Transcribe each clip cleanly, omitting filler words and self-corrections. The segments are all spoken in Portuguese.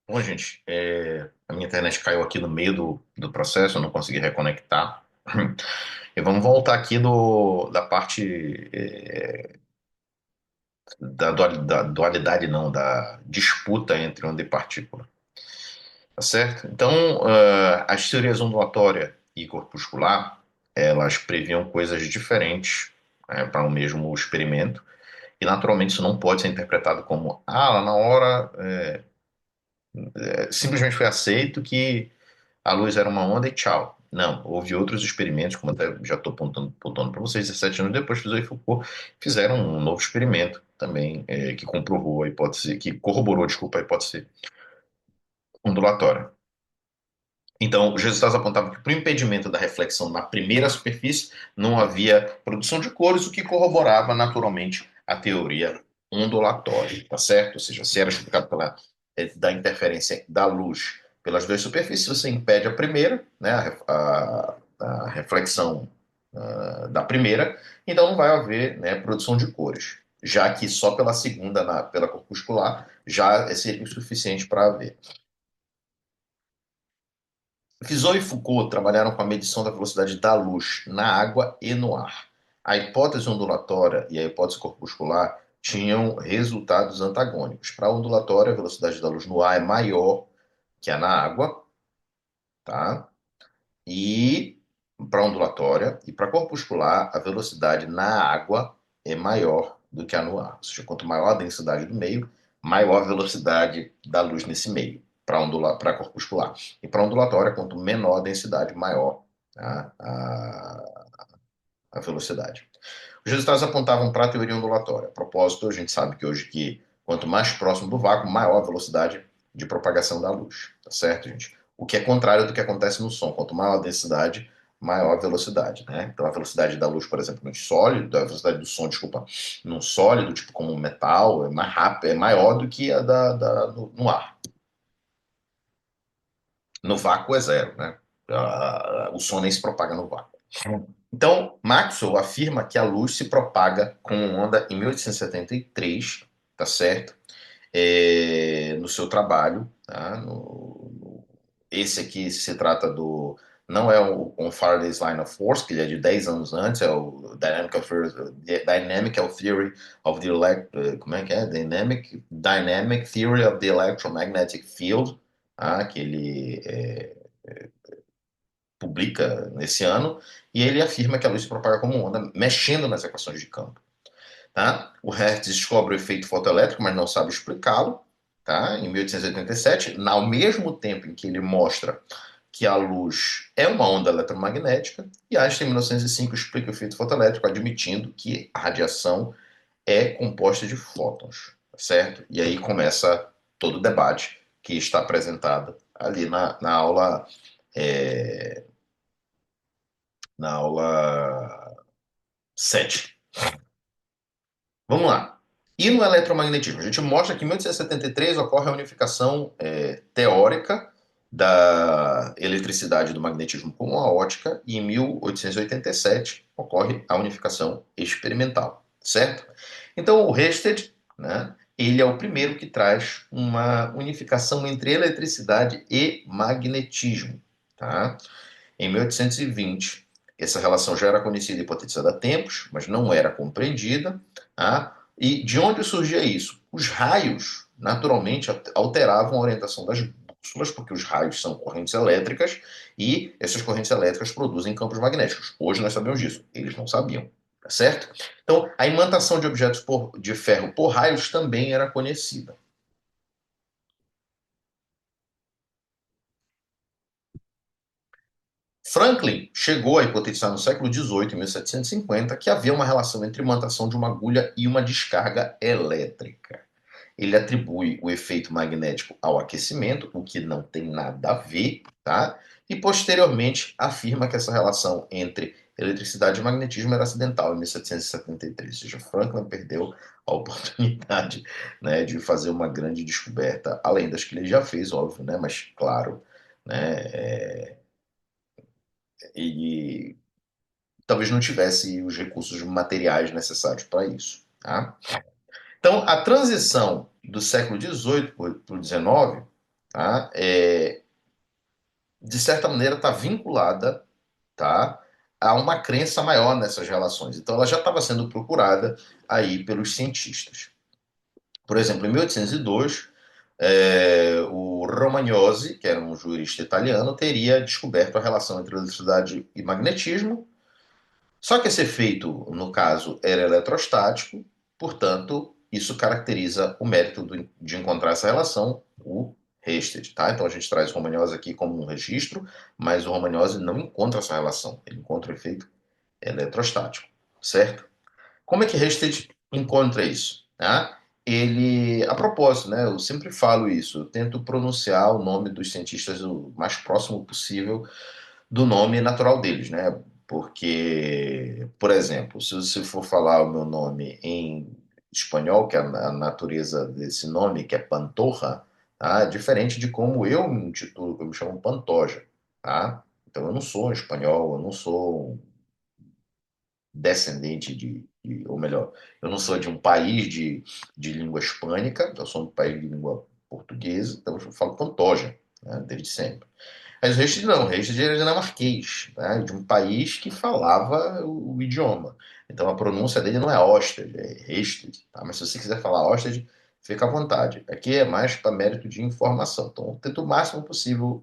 Bom, gente, a minha internet caiu aqui no meio do processo, eu não consegui reconectar. E vamos voltar aqui da parte da dualidade, não, da disputa entre onda e partícula, tá certo? Então, as teorias ondulatória e corpuscular, elas previam coisas diferentes, para um mesmo experimento, e naturalmente isso não pode ser interpretado como, lá na hora, simplesmente foi aceito que a luz era uma onda e tchau. Não, houve outros experimentos, como até já estou apontando para vocês, 17 anos depois, Fizeau e Foucault fizeram um novo experimento também, que comprovou a hipótese, que corroborou, desculpa, a hipótese ondulatória. Então, os resultados apontavam que, para o impedimento da reflexão na primeira superfície, não havia produção de cores, o que corroborava naturalmente a teoria ondulatória, tá certo? Ou seja, se era explicado da interferência da luz pelas duas superfícies, você impede a primeira, né, a reflexão da primeira, então não vai haver, né, produção de cores, já que só pela segunda, pela corpuscular, já seria o suficiente para haver. Fizeau e Foucault trabalharam com a medição da velocidade da luz na água e no ar. A hipótese ondulatória e a hipótese corpuscular tinham resultados antagônicos. Para a ondulatória, a velocidade da luz no ar é maior que a na água, tá? E para a ondulatória e para a corpuscular, a velocidade na água é maior do que a no ar. Ou seja, quanto maior a densidade do meio, maior a velocidade da luz nesse meio, para corpuscular. E para ondulatória, quanto menor a densidade, maior, tá, a velocidade. Os resultados apontavam para a teoria ondulatória. A propósito, a gente sabe que hoje que quanto mais próximo do vácuo, maior a velocidade de propagação da luz. Tá certo, gente? O que é contrário do que acontece no som. Quanto maior a densidade, maior a velocidade, né? Então a velocidade da luz, por exemplo, no sólido, a velocidade do som, desculpa, num sólido, tipo como um metal, é mais rápido, é maior do que a no ar. No vácuo é zero, né? O som nem se propaga no vácuo. Então, Maxwell afirma que a luz se propaga com onda em 1873, tá certo? No seu trabalho, tá? Esse aqui se trata do. Não é o Faraday's Line of Force, que ele é de 10 anos antes, é o Dynamical Theory of the como é que é? Dynamic Theory of the Electromagnetic Field, tá? Que ele publica nesse ano, e ele afirma que a luz se propaga como onda, mexendo nas equações de campo. Tá? O Hertz descobre o efeito fotoelétrico, mas não sabe explicá-lo, tá? Em 1887, ao mesmo tempo em que ele mostra que a luz é uma onda eletromagnética, e Einstein, em 1905, explica o efeito fotoelétrico, admitindo que a radiação é composta de fótons, certo? E aí começa todo o debate que está apresentado ali na aula, é, na aula 7. Vamos lá. E no eletromagnetismo? A gente mostra que em 1873 ocorre a unificação teórica da eletricidade e do magnetismo com a ótica, e em 1887 ocorre a unificação experimental, certo? Então o Rørsted, né, ele é o primeiro que traz uma unificação entre eletricidade e magnetismo, tá? Em 1820, essa relação já era conhecida e hipotetizada há tempos, mas não era compreendida. Tá? E de onde surgia isso? Os raios, naturalmente, alteravam a orientação das bússolas, porque os raios são correntes elétricas e essas correntes elétricas produzem campos magnéticos. Hoje nós sabemos disso, eles não sabiam. Tá certo? Então, a imantação de objetos de ferro por raios também era conhecida. Franklin chegou a hipotetizar no século XVIII, em 1750, que havia uma relação entre a imantação de uma agulha e uma descarga elétrica. Ele atribui o efeito magnético ao aquecimento, o que não tem nada a ver, tá? E posteriormente afirma que essa relação entre eletricidade e magnetismo era acidental em 1773. Ou seja, Franklin perdeu a oportunidade, né, de fazer uma grande descoberta, além das que ele já fez, óbvio, né? Mas claro, né, ele talvez não tivesse os recursos materiais necessários para isso. Tá? Então, a transição do século XVIII para o XIX tá? De certa maneira está vinculada, tá, a uma crença maior nessas relações. Então ela já estava sendo procurada aí pelos cientistas. Por exemplo, em 1802, o Romagnosi, que era um jurista italiano, teria descoberto a relação entre eletricidade e magnetismo. Só que esse efeito, no caso, era eletrostático, portanto, isso caracteriza o mérito de encontrar essa relação, o Hested, tá? Então a gente traz o Romagnose aqui como um registro, mas o Romagnose não encontra essa relação, ele encontra o efeito eletrostático, certo? Como é que Hested encontra isso? Tá? Ele, a propósito, né, eu sempre falo isso, eu tento pronunciar o nome dos cientistas o mais próximo possível do nome natural deles, né? Porque, por exemplo, se você for falar o meu nome em espanhol, que é a natureza desse nome, que é Pantoja, tá? É diferente de como eu me intitulo, que eu me chamo Pantoja, tá? Então eu não sou um espanhol, eu não sou um descendente ou melhor, eu não sou de um país de língua hispânica, eu sou um país de língua portuguesa, então eu falo Pantoja, né? Desde sempre. Mas o Reis não, o Reis era dinamarquês, né, de um país que falava o idioma. Então a pronúncia dele não é Osted, é Rested. Tá? Mas se você quiser falar Osted, fica à vontade. Aqui é mais para mérito de informação. Então eu tento o máximo possível,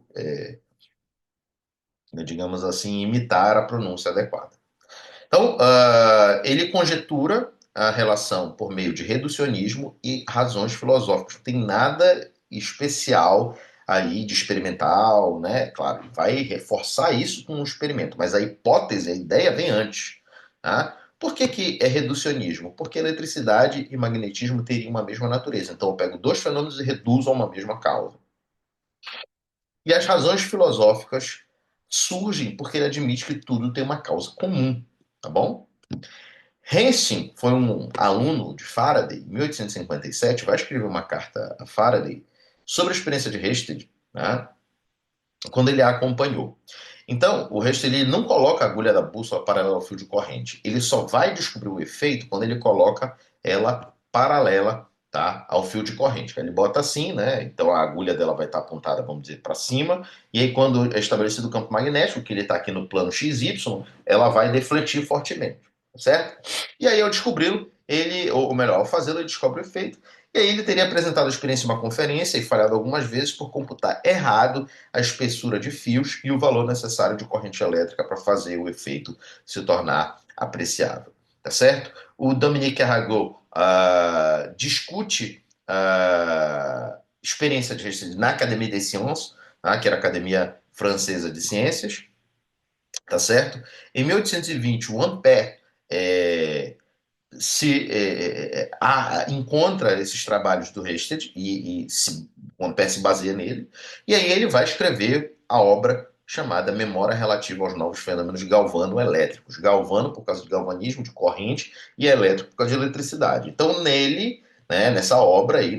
digamos assim, imitar a pronúncia adequada. Então, ele conjetura a relação por meio de reducionismo e razões filosóficas. Não tem nada especial aí de experimental, né? Claro, ele vai reforçar isso com um experimento, mas a hipótese, a ideia vem antes. Tá? Por que, que é reducionismo? Porque eletricidade e magnetismo teriam uma mesma natureza. Então eu pego dois fenômenos e reduzo a uma mesma causa. E as razões filosóficas surgem porque ele admite que tudo tem uma causa comum, tá bom? Hensing foi um aluno de Faraday, em 1857, vai escrever uma carta a Faraday sobre a experiência de Hested, né, quando ele a acompanhou. Então, o Hested ele não coloca a agulha da bússola paralela ao fio de corrente, ele só vai descobrir o efeito quando ele coloca ela paralela, tá, ao fio de corrente. Ele bota assim, né? Então a agulha dela vai estar apontada, vamos dizer, para cima, e aí quando é estabelecido o campo magnético, que ele está aqui no plano XY, ela vai defletir fortemente, certo? E aí, ao descobri-lo, ele, ou melhor, ao fazê-lo, ele descobre o efeito. E aí ele teria apresentado a experiência em uma conferência e falhado algumas vezes por computar errado a espessura de fios e o valor necessário de corrente elétrica para fazer o efeito se tornar apreciável. Tá certo? O Dominique Arago discute a experiência de Restrid na Académie des Sciences, tá? Que era a Academia Francesa de Ciências, tá certo? Em 1820, o Ampère encontra esses trabalhos do Hested o Ampère se baseia nele, e aí ele vai escrever a obra chamada Memória Relativa aos Novos Fenômenos Galvano-Elétricos. Galvano por causa de galvanismo, de corrente, e elétrico por causa de eletricidade. Então, nele, né, nessa obra aí,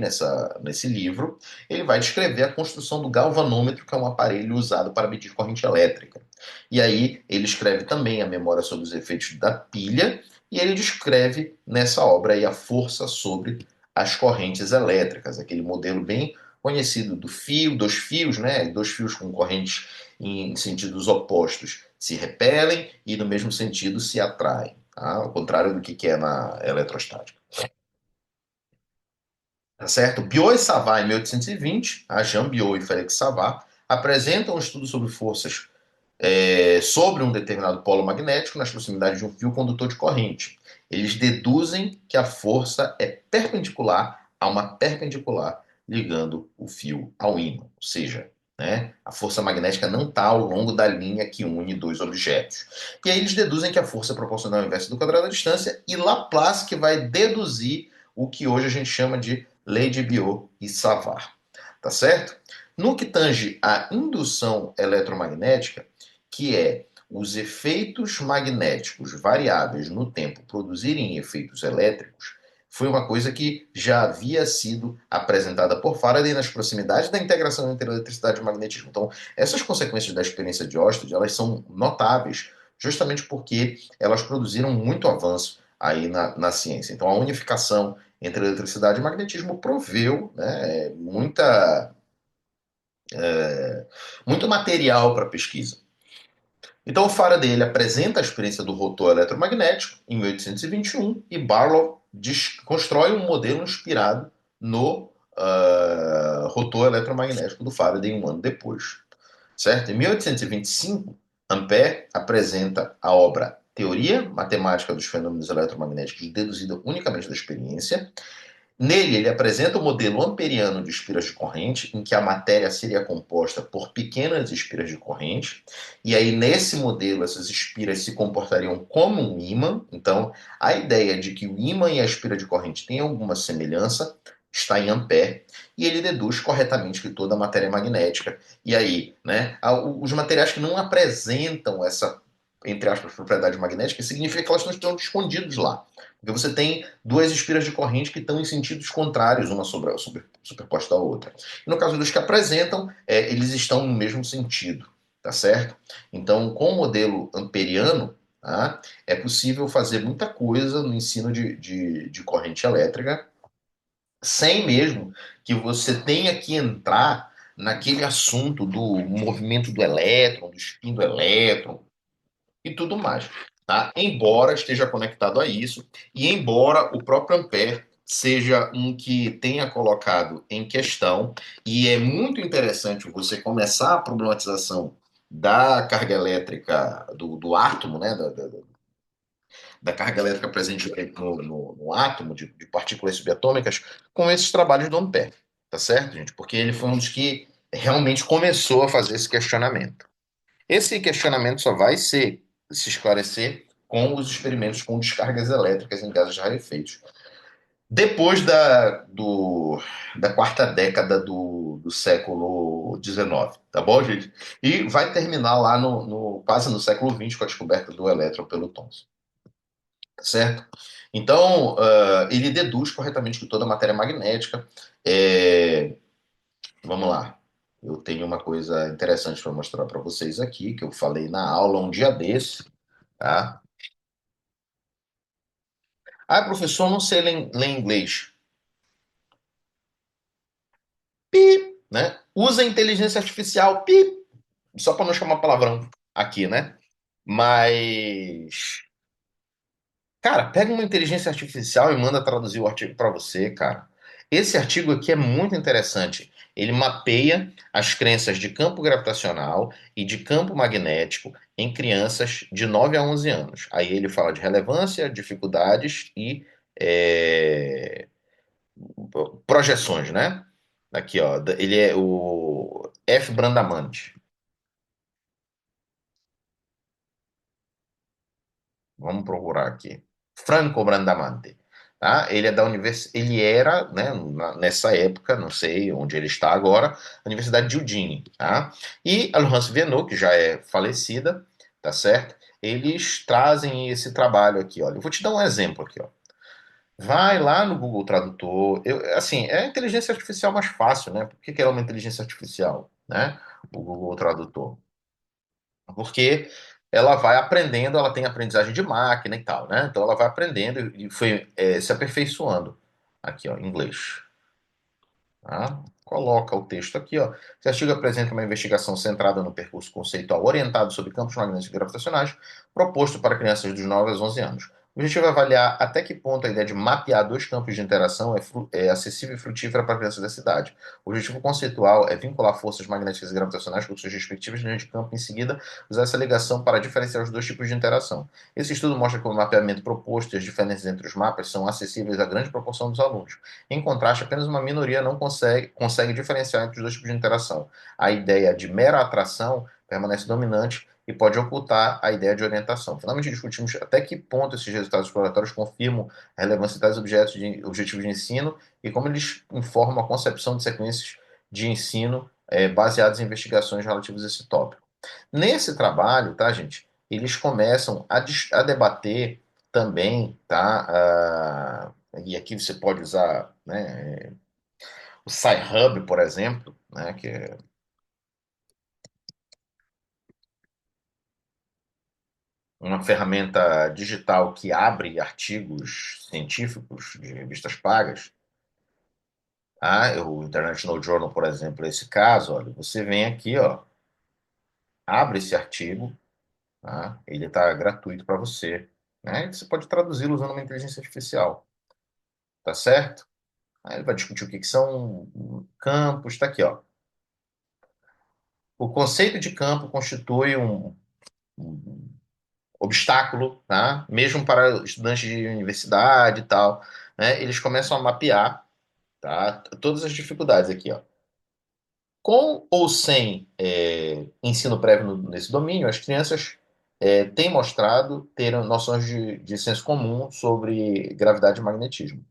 nesse livro, ele vai descrever a construção do galvanômetro, que é um aparelho usado para medir corrente elétrica. E aí ele escreve também a memória sobre os efeitos da pilha, e ele descreve nessa obra aí a força sobre as correntes elétricas, aquele modelo bem conhecido do fio, dos fios, né? Dois fios com correntes em sentidos opostos se repelem e no mesmo sentido se atraem, tá? Ao contrário do que é na eletrostática. Tá certo? Biot e Savart, em 1820, a Jean Biot e Félix Savart apresentam um estudo sobre forças sobre um determinado polo magnético nas proximidades de um fio condutor de corrente. Eles deduzem que a força é perpendicular a uma perpendicular ligando o fio ao ímã, ou seja, né, a força magnética não está ao longo da linha que une dois objetos. E aí eles deduzem que a força é proporcional ao inverso do quadrado da distância e Laplace que vai deduzir o que hoje a gente chama de lei de Biot e Savart. Tá certo? No que tange à indução eletromagnética, que é os efeitos magnéticos variáveis no tempo produzirem efeitos elétricos, foi uma coisa que já havia sido apresentada por Faraday nas proximidades da integração entre eletricidade e magnetismo. Então, essas consequências da experiência de Oersted, elas são notáveis, justamente porque elas produziram muito avanço aí na ciência. Então, a unificação entre eletricidade e magnetismo proveu, né, muita muito material para pesquisa. Então, o Faraday ele apresenta a experiência do rotor eletromagnético em 1821 e Barlow constrói um modelo inspirado no rotor eletromagnético do Faraday um ano depois. Certo? Em 1825, Ampère apresenta a obra Teoria Matemática dos Fenômenos Eletromagnéticos deduzida unicamente da experiência. Nele, ele apresenta o modelo amperiano de espiras de corrente, em que a matéria seria composta por pequenas espiras de corrente, e aí nesse modelo essas espiras se comportariam como um ímã. Então, a ideia de que o ímã e a espira de corrente têm alguma semelhança está em Ampère, e ele deduz corretamente que toda a matéria é magnética. E aí, né, os materiais que não apresentam essa, entre aspas, propriedade magnética, significa que elas não estão escondidos lá. Porque você tem duas espiras de corrente que estão em sentidos contrários, uma superposta à outra. E no caso dos que apresentam, eles estão no mesmo sentido, tá certo? Então, com o modelo amperiano, tá, é possível fazer muita coisa no ensino de corrente elétrica, sem mesmo que você tenha que entrar naquele assunto do movimento do elétron, do spin do elétron, e tudo mais. Tá? Embora esteja conectado a isso, e embora o próprio Ampère seja um que tenha colocado em questão, e é muito interessante você começar a problematização da carga elétrica do átomo, né, da carga elétrica presente no átomo de partículas subatômicas, com esses trabalhos do Ampère, tá certo, gente? Porque ele foi um dos que realmente começou a fazer esse questionamento. Esse questionamento só vai se esclarecer com os experimentos com descargas elétricas em gases rarefeitos. Depois da quarta década do século XIX, tá bom, gente? E vai terminar lá quase no século XX com a descoberta do elétron pelo Thomson, tá certo? Então, ele deduz corretamente que toda matéria magnética é, vamos lá. Eu tenho uma coisa interessante para mostrar para vocês aqui, que eu falei na aula um dia desse, tá? Ah, professor, não sei ler inglês. Pi, né? Usa inteligência artificial, pi, só para não chamar palavrão aqui, né? Mas cara, pega uma inteligência artificial e manda traduzir o artigo para você, cara. Esse artigo aqui é muito interessante. Ele mapeia as crenças de campo gravitacional e de campo magnético em crianças de 9 a 11 anos. Aí ele fala de relevância, dificuldades e projeções, né? Aqui, ó, ele é o F. Brandamante. Vamos procurar aqui. Franco Brandamante. Tá? Ele é da ele era, né, nessa época, não sei onde ele está agora, a Universidade de Udine, tá? E a Laurence Viennot, que já é falecida, tá certo? Eles trazem esse trabalho aqui, olha. Eu vou te dar um exemplo aqui, ó. Vai lá no Google Tradutor. Assim, é a inteligência artificial mais fácil, né? Por que que ela é uma inteligência artificial, né? O Google Tradutor. Porque ela vai aprendendo, ela tem aprendizagem de máquina e tal, né? Então ela vai aprendendo e foi se aperfeiçoando. Aqui, ó, em inglês. Tá? Coloca o texto aqui, ó. Esse artigo apresenta uma investigação centrada no percurso conceitual orientado sobre campos magnéticos gravitacionais, proposto para crianças dos 9 aos 11 anos. O objetivo é avaliar até que ponto a ideia de mapear dois campos de interação é acessível e frutífera para crianças da cidade. O objetivo conceitual é vincular forças magnéticas e gravitacionais com suas respectivas linhas de campo e, em seguida, usar essa ligação para diferenciar os dois tipos de interação. Esse estudo mostra que o mapeamento proposto e as diferenças entre os mapas são acessíveis à grande proporção dos alunos. Em contraste, apenas uma minoria não consegue diferenciar entre os dois tipos de interação. A ideia de mera atração permanece dominante e pode ocultar a ideia de orientação. Finalmente, discutimos até que ponto esses resultados exploratórios confirmam a relevância tais objetivos de ensino e como eles informam a concepção de sequências de ensino baseadas em investigações relativas a esse tópico. Nesse trabalho, tá, gente, eles começam a debater também, tá, e aqui você pode usar, né, o Sci-Hub, por exemplo, né, que é uma ferramenta digital que abre artigos científicos de revistas pagas. O International Journal, por exemplo, esse caso, olha, você vem aqui, ó, abre esse artigo, tá? Ele está gratuito para você, né? E você pode traduzi-lo usando uma inteligência artificial, tá certo? Aí ele vai discutir o que que são campos, tá aqui, ó. O conceito de campo constitui um obstáculo, tá? Mesmo para estudantes de universidade e tal, né? Eles começam a mapear, tá? Todas as dificuldades aqui, ó. Com ou sem ensino prévio nesse domínio, as crianças têm mostrado ter noções de senso comum sobre gravidade e magnetismo.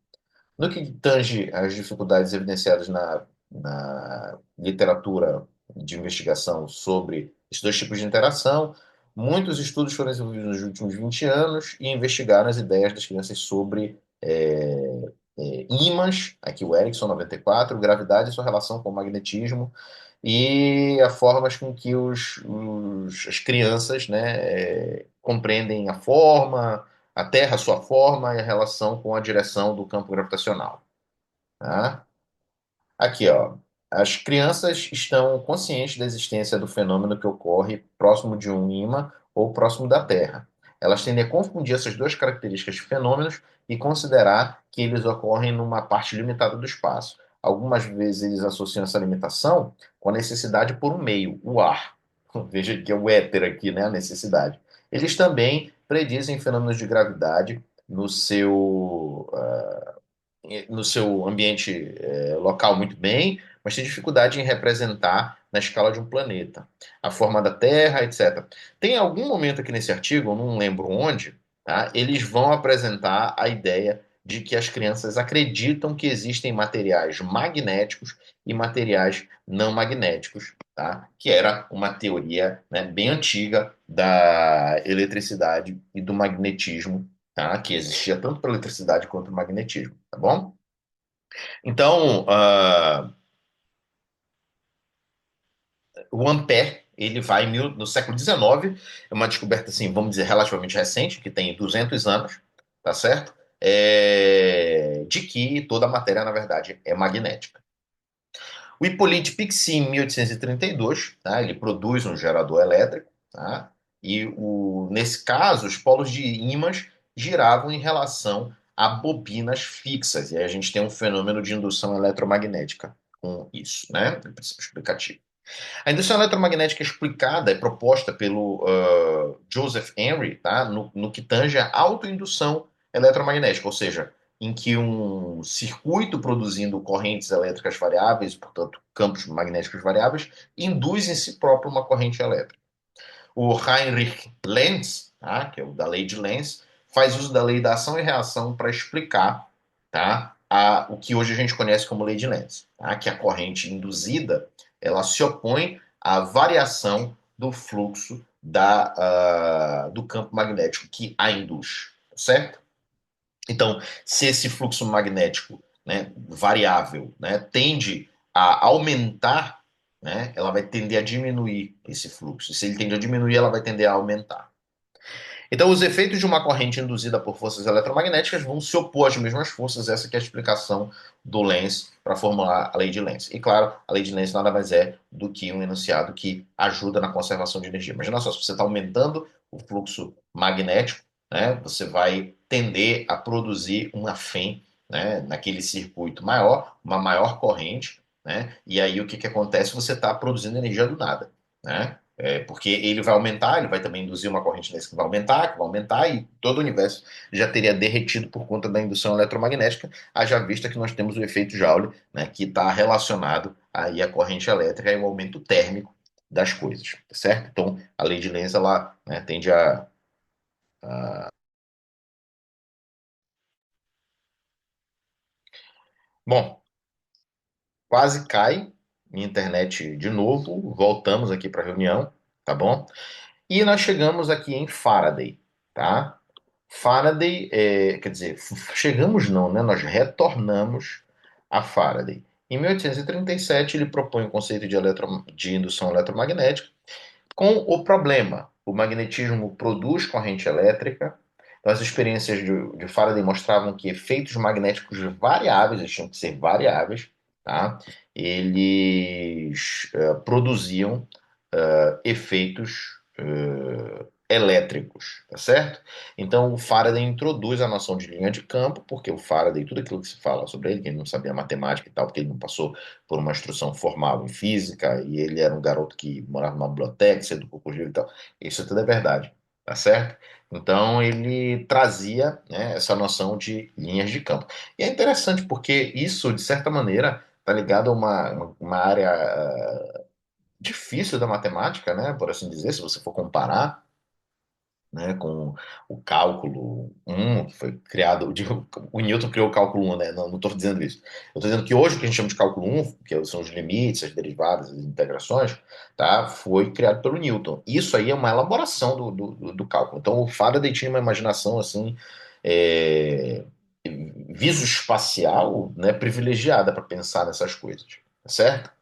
No que tange às dificuldades evidenciadas na literatura de investigação sobre esses dois tipos de interação, muitos estudos foram desenvolvidos nos últimos 20 anos e investigaram as ideias das crianças sobre ímãs, aqui o Erickson 94, gravidade e sua relação com o magnetismo, e as formas com que as crianças, né, compreendem a forma, a Terra, a sua forma e a relação com a direção do campo gravitacional. Tá? Aqui, ó. As crianças estão conscientes da existência do fenômeno que ocorre próximo de um ímã ou próximo da Terra. Elas tendem a confundir essas duas características de fenômenos e considerar que eles ocorrem numa parte limitada do espaço. Algumas vezes eles associam essa limitação com a necessidade por um meio, o ar. Veja que é o éter aqui, né? A necessidade. Eles também predizem fenômenos de gravidade no seu ambiente local muito bem, mas tem dificuldade em representar na escala de um planeta, a forma da Terra, etc. Tem algum momento aqui nesse artigo, eu não lembro onde, tá? Eles vão apresentar a ideia de que as crianças acreditam que existem materiais magnéticos e materiais não magnéticos, tá? Que era uma teoria, né, bem antiga da eletricidade e do magnetismo, tá? Que existia tanto para eletricidade quanto para o magnetismo, tá bom? Então, o ampère, ele vai no século XIX, é uma descoberta, assim, vamos dizer, relativamente recente, que tem 200 anos, tá certo? De que toda a matéria, na verdade, é magnética. O Hippolyte Pixii, em 1832, tá? Ele produz um gerador elétrico, tá? Nesse caso, os polos de ímãs giravam em relação a bobinas fixas, e aí a gente tem um fenômeno de indução eletromagnética com isso, né? O princípio explicativo. A indução eletromagnética explicada é proposta pelo Joseph Henry, tá? No que tange a autoindução eletromagnética, ou seja, em que um circuito produzindo correntes elétricas variáveis, portanto, campos magnéticos variáveis, induz em si próprio uma corrente elétrica. O Heinrich Lenz, tá? Que é o da lei de Lenz, faz uso da lei da ação e reação para explicar, tá? O que hoje a gente conhece como lei de Lenz, tá? Que a corrente induzida ela se opõe à variação do fluxo do campo magnético que a induz, certo? Então, se esse fluxo magnético, né, variável, né, tende a aumentar, né, ela vai tender a diminuir esse fluxo. Se ele tende a diminuir, ela vai tender a aumentar. Então, os efeitos de uma corrente induzida por forças eletromagnéticas vão se opor às mesmas forças. Essa que é a explicação do Lenz para formular a lei de Lenz. E claro, a lei de Lenz nada mais é do que um enunciado que ajuda na conservação de energia. Imagina só, se você está aumentando o fluxo magnético, né, você vai tender a produzir uma FEM, né, naquele circuito maior, uma maior corrente, né, e aí o que acontece? Você está produzindo energia do nada, né? Porque ele vai aumentar, ele vai também induzir uma corrente desse que vai aumentar, e todo o universo já teria derretido por conta da indução eletromagnética, haja vista que nós temos o efeito Joule, né, que está relacionado aí à corrente elétrica e ao aumento térmico das coisas, tá certo? Então, a lei de Lenz, ela, né, tende a... Bom, quase cai minha internet de novo, voltamos aqui para a reunião, tá bom? E nós chegamos aqui em Faraday, tá? Faraday, quer dizer, chegamos não, né? Nós retornamos a Faraday. Em 1837, ele propõe o conceito de indução eletromagnética com o problema: o magnetismo produz corrente elétrica. Então, as experiências de Faraday mostravam que efeitos magnéticos variáveis, eles tinham que ser variáveis, tá? Eles produziam efeitos elétricos, tá certo? Então o Faraday introduz a noção de linha de campo, porque o Faraday, tudo aquilo que se fala sobre ele, que ele não sabia matemática e tal, porque ele não passou por uma instrução formal em física, e ele era um garoto que morava numa biblioteca, se educou com livro e tal, isso tudo é verdade, tá certo? Então ele trazia, né, essa noção de linhas de campo. E é interessante porque isso, de certa maneira, está ligado a uma área difícil da matemática, né, por assim dizer, se você for comparar, né, com o cálculo um que foi criado, o Newton criou o cálculo um, né, não estou dizendo isso. Eu estou dizendo que hoje o que a gente chama de cálculo um, que são os limites, as derivadas, as integrações, tá, foi criado pelo Newton. Isso aí é uma elaboração do cálculo. Então o Faraday tinha uma imaginação assim, é, visoespacial, né, privilegiada para pensar nessas coisas, tá certo?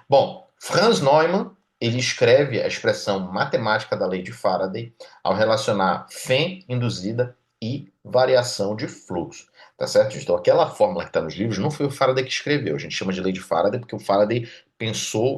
Bom, Franz Neumann, ele escreve a expressão matemática da lei de Faraday ao relacionar Fem induzida e variação de fluxo, tá certo? Então, aquela fórmula que está nos livros não foi o Faraday que escreveu. A gente chama de lei de Faraday porque o Faraday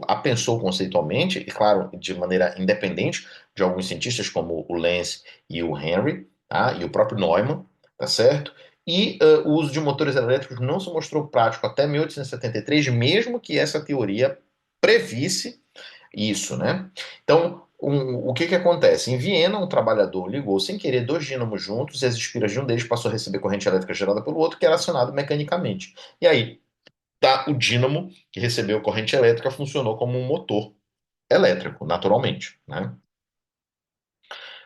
a pensou conceitualmente e, claro, de maneira independente de alguns cientistas como o Lenz e o Henry, tá? E o próprio Neumann, tá certo? E o uso de motores elétricos não se mostrou prático até 1873, mesmo que essa teoria previsse isso, né? Então, o que que acontece? Em Viena, um trabalhador ligou sem querer dois dínamos juntos e as espiras de um deles passou a receber corrente elétrica gerada pelo outro, que era acionado mecanicamente. E aí, tá, o dínamo que recebeu corrente elétrica funcionou como um motor elétrico, naturalmente, né?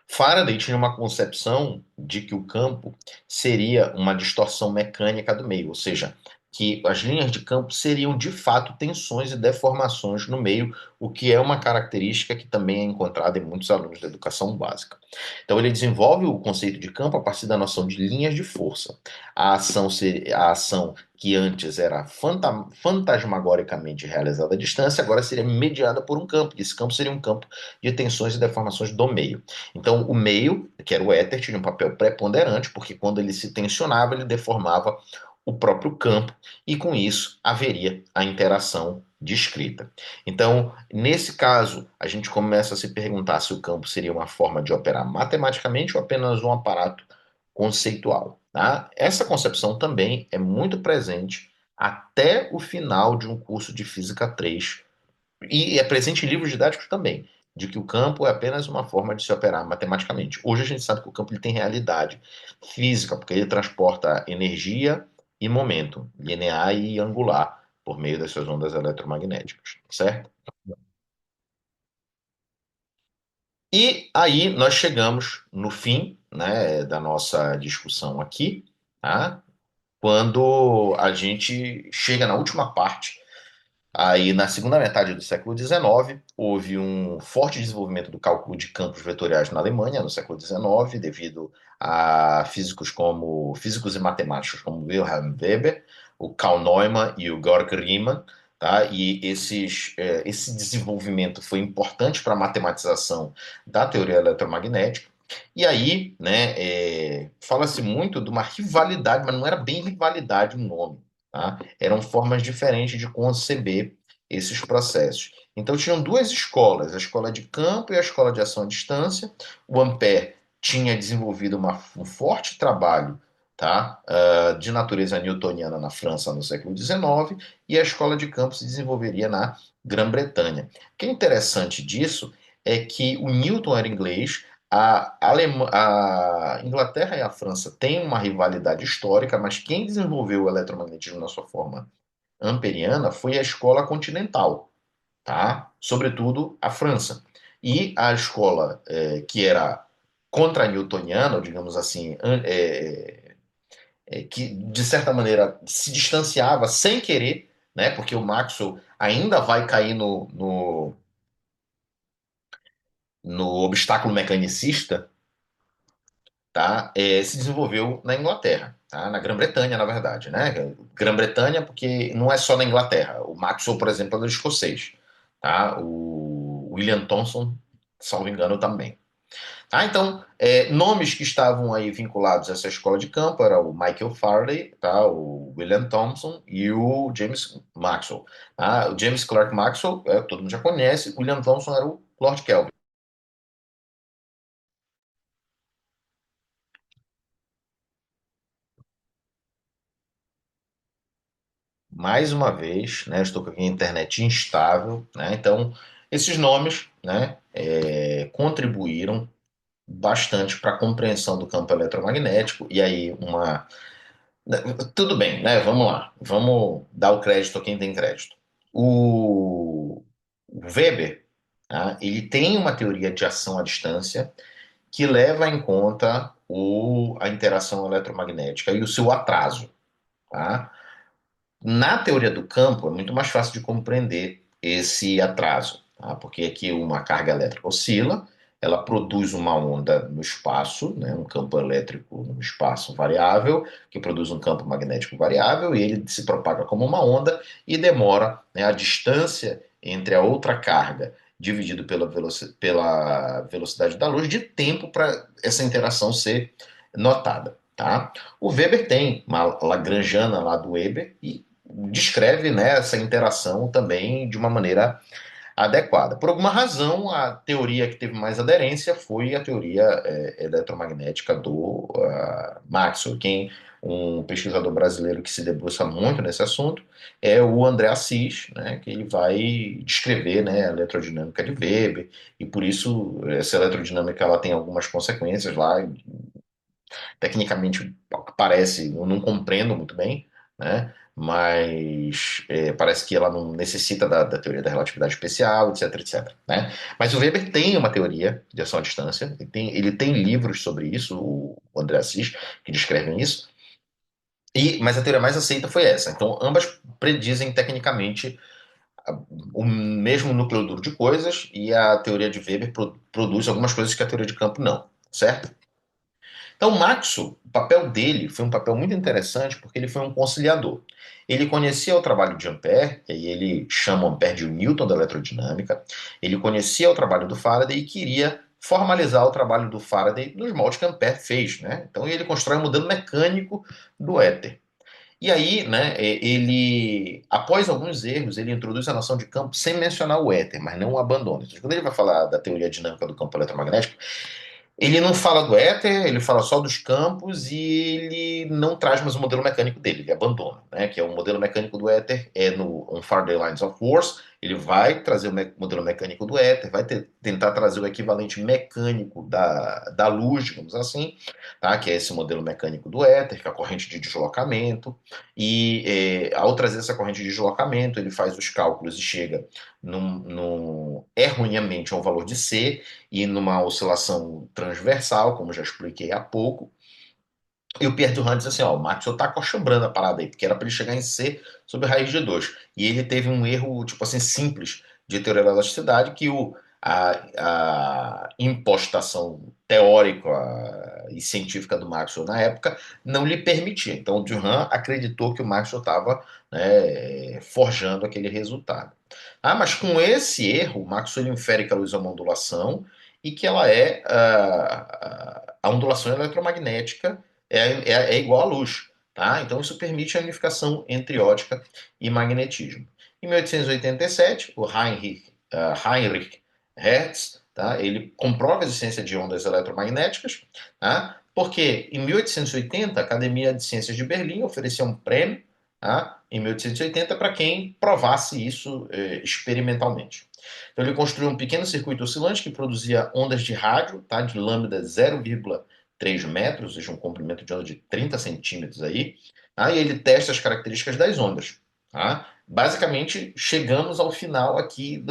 Faraday tinha uma concepção de que o campo seria uma distorção mecânica do meio, ou seja, que as linhas de campo seriam de fato tensões e deformações no meio, o que é uma característica que também é encontrada em muitos alunos da educação básica. Então ele desenvolve o conceito de campo a partir da noção de linhas de força. A ação que antes era fantasmagoricamente realizada à distância, agora seria mediada por um campo, e esse campo seria um campo de tensões e deformações do meio. Então, o meio, que era o éter, tinha um papel preponderante, porque quando ele se tensionava, ele deformava o próprio campo, e com isso haveria a interação descrita. Então, nesse caso, a gente começa a se perguntar se o campo seria uma forma de operar matematicamente ou apenas um aparato conceitual. Tá? Essa concepção também é muito presente até o final de um curso de Física 3 e é presente em livros didáticos também, de que o campo é apenas uma forma de se operar matematicamente. Hoje a gente sabe que o campo ele tem realidade física, porque ele transporta energia e momento, linear e angular, por meio dessas ondas eletromagnéticas, certo? E aí nós chegamos no fim, né, da nossa discussão aqui, tá? Quando a gente chega na última parte. Aí, na segunda metade do século XIX, houve um forte desenvolvimento do cálculo de campos vetoriais na Alemanha, no século XIX, devido a físicos e matemáticos como Wilhelm Weber, o Karl Neumann e o Georg Riemann. Tá? E esse desenvolvimento foi importante para a matematização da teoria eletromagnética. E aí, né, fala-se muito de uma rivalidade, mas não era bem rivalidade o nome. Tá? Eram formas diferentes de conceber esses processos. Então, tinham duas escolas, a escola de campo e a escola de ação à distância. O Ampère tinha desenvolvido um forte trabalho, tá, de natureza newtoniana na França no século XIX, e a escola de campo se desenvolveria na Grã-Bretanha. O que é interessante disso é que o Newton era inglês, a Inglaterra e a França têm uma rivalidade histórica, mas quem desenvolveu o eletromagnetismo na sua forma amperiana foi a escola continental, tá? Sobretudo a França. E a escola que era contra-newtoniana, ou digamos assim, que de certa maneira se distanciava sem querer, né? Porque o Maxwell ainda vai cair no obstáculo mecanicista, tá? Se desenvolveu na Inglaterra, tá? Na Grã-Bretanha, na verdade, né? Grã-Bretanha, porque não é só na Inglaterra. O Maxwell, por exemplo, é escocês, tá? O William Thomson, salvo engano, também. Ah, então, nomes que estavam aí vinculados a essa escola de campo era o Michael Faraday, tá? O William Thomson e o James Maxwell. Tá? O James Clerk Maxwell, todo mundo já conhece, o William Thomson era o Lord Kelvin. Mais uma vez, né, estou com aqui a internet instável, né? Então, esses nomes, né, contribuíram bastante para a compreensão do campo eletromagnético e aí tudo bem, né? Vamos lá. Vamos dar o crédito a quem tem crédito. O Weber, tá? Ele tem uma teoria de ação à distância que leva em conta a interação eletromagnética e o seu atraso, tá? Na teoria do campo, é muito mais fácil de compreender esse atraso, tá? Porque aqui uma carga elétrica oscila, ela produz uma onda no espaço, né? Um campo elétrico no espaço variável, que produz um campo magnético variável, e ele se propaga como uma onda e demora, né, a distância entre a outra carga dividido pela velocidade da luz de tempo para essa interação ser notada. Tá? O Weber tem uma Lagrangiana lá do Weber e descreve, né, essa interação também de uma maneira adequada. Por alguma razão, a teoria que teve mais aderência foi a teoria eletromagnética do Maxwell. Um pesquisador brasileiro que se debruça muito nesse assunto é o André Assis, né, que ele vai descrever, né, a eletrodinâmica de Weber, e por isso essa eletrodinâmica ela tem algumas consequências lá, tecnicamente parece, eu não compreendo muito bem, né? Mas parece que ela não necessita da teoria da relatividade especial, etc, etc. Né? Mas o Weber tem uma teoria de ação à distância, ele tem livros sobre isso, o André Assis, que descrevem isso, mas a teoria mais aceita foi essa. Então, ambas predizem tecnicamente o mesmo núcleo duro de coisas, e a teoria de Weber produz algumas coisas que a teoria de campo não, certo? Então, o Maxwell, o papel dele foi um papel muito interessante porque ele foi um conciliador. Ele conhecia o trabalho de Ampère, e aí ele chama Ampère de o Newton da eletrodinâmica. Ele conhecia o trabalho do Faraday e queria formalizar o trabalho do Faraday nos moldes que Ampère fez, né? Então ele constrói um modelo mecânico do éter. E aí, né, após alguns erros, ele introduz a noção de campo sem mencionar o éter, mas não o abandona. Então, quando ele vai falar da teoria dinâmica do campo eletromagnético, ele não fala do éter, ele fala só dos campos e ele não traz mais o modelo mecânico dele, ele abandona, né? Que é o modelo mecânico do éter, no On Faraday Lines of Force, ele vai trazer o modelo mecânico do éter, vai tentar trazer o equivalente mecânico da luz, digamos assim, tá? Que é esse modelo mecânico do éter, que é a corrente de deslocamento, e ao trazer essa corrente de deslocamento, ele faz os cálculos e chega erroneamente a um valor de C, e numa oscilação transversal, como já expliquei há pouco. E o Pierre Durand diz assim: ó, o Maxwell tá acostumbrando a parada aí, porque era para ele chegar em C sobre raiz de 2. E ele teve um erro, tipo assim, simples de teoria da elasticidade, que a impostação teórica e científica do Maxwell na época não lhe permitia. Então o Durand acreditou que o Maxwell estava, né, forjando aquele resultado. Ah, mas com esse erro, o Maxwell infere que a luz é uma ondulação e que ela é a ondulação eletromagnética é igual à luz. Tá? Então, isso permite a unificação entre ótica e magnetismo. Em 1887, o Heinrich Hertz, tá? Ele comprova a existência de ondas eletromagnéticas, tá? Porque em 1880 a Academia de Ciências de Berlim oferecia um prêmio, tá? Em 1880 para quem provasse isso experimentalmente. Então ele construiu um pequeno circuito oscilante que produzia ondas de rádio, tá? De lambda 0,3 metros, ou seja, um comprimento de onda de 30 centímetros aí, tá? E ele testa as características das ondas. Tá? Basicamente, chegamos ao final aqui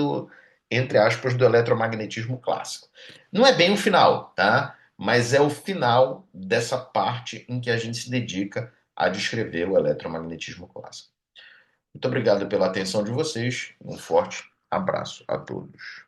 entre aspas, do eletromagnetismo clássico. Não é bem o final, tá? Mas é o final dessa parte em que a gente se dedica a descrever o eletromagnetismo clássico. Muito obrigado pela atenção de vocês. Um forte abraço a todos.